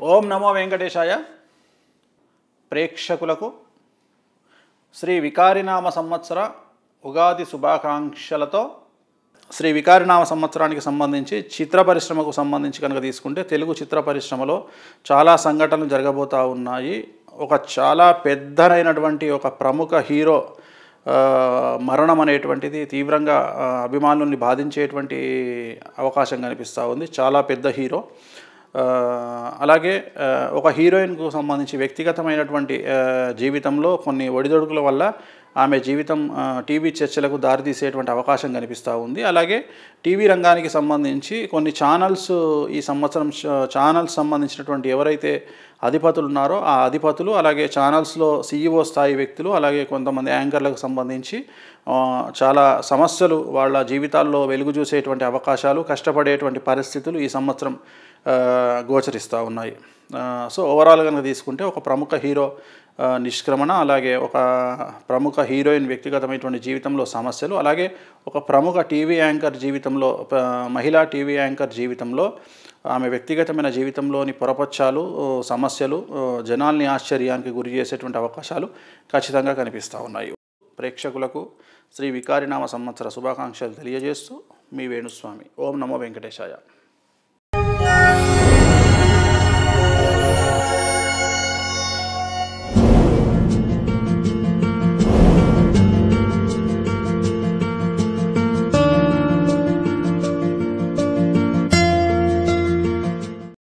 ఓం నమో వెంకటేశాయ. ప్రేక్షకులకు శ్రీ వికారినామ సంవత్సర ఉగాది శుభాకాంక్షలతో శ్రీ వికారినామ సంవత్సరానికి సంబంధించి చిత్ర పరిశ్రమకు సంబంధించి కనుక తీసుకుంటే తెలుగు చిత్ర పరిశ్రమలో చాలా సంఘటనలు జరగబోతూ ఉన్నాయి. ఒక చాలా పెద్దనైనటువంటి ఒక ప్రముఖ హీరో మరణం అనేటువంటిది తీవ్రంగా అభిమానుల్ని బాధించేటువంటి అవకాశం కనిపిస్తూ ఉంది. చాలా పెద్ద హీరో. అలాగే ఒక హీరోయిన్కు సంబంధించి వ్యక్తిగతమైనటువంటి జీవితంలో కొన్ని ఒడిదొడుకుల వల్ల ఆమె జీవితం టీవీ చర్చలకు దారితీసేటువంటి అవకాశం కనిపిస్తూ ఉంది. అలాగే టీవీ రంగానికి సంబంధించి కొన్ని ఛానల్స్ ఈ సంవత్సరం ఛానల్స్ సంబంధించినటువంటి ఎవరైతే అధిపతులు ఉన్నారో ఆ అధిపతులు, అలాగే ఛానల్స్లో CEO స్థాయి వ్యక్తులు, అలాగే కొంతమంది యాంకర్లకు సంబంధించి చాలా సమస్యలు వాళ్ళ జీవితాల్లో వెలుగు చూసేటువంటి అవకాశాలు, కష్టపడేటువంటి పరిస్థితులు ఈ సంవత్సరం గోచరిస్తూ ఉన్నాయి. సో ఓవరాల్ కనుక తీసుకుంటే ఒక ప్రముఖ హీరో నిష్క్రమణ, అలాగే ఒక ప్రముఖ హీరోయిన్ వ్యక్తిగతమైనటువంటి జీవితంలో సమస్యలు, అలాగే ఒక ప్రముఖ టీవీ యాంకర్ జీవితంలో, మహిళా టీవీ యాంకర్ జీవితంలో ఆమె వ్యక్తిగతమైన జీవితంలోని పొరపచ్చాలు, సమస్యలు జనాల్ని ఆశ్చర్యానికి గురి చేసేటువంటి అవకాశాలు ఖచ్చితంగా కనిపిస్తూ ఉన్నాయి. ప్రేక్షకులకు శ్రీ వికారినామ సంవత్సర శుభాకాంక్షలు తెలియజేస్తూ మీ వేణుస్వామి. ఓం నమో వెంకటేశాయ.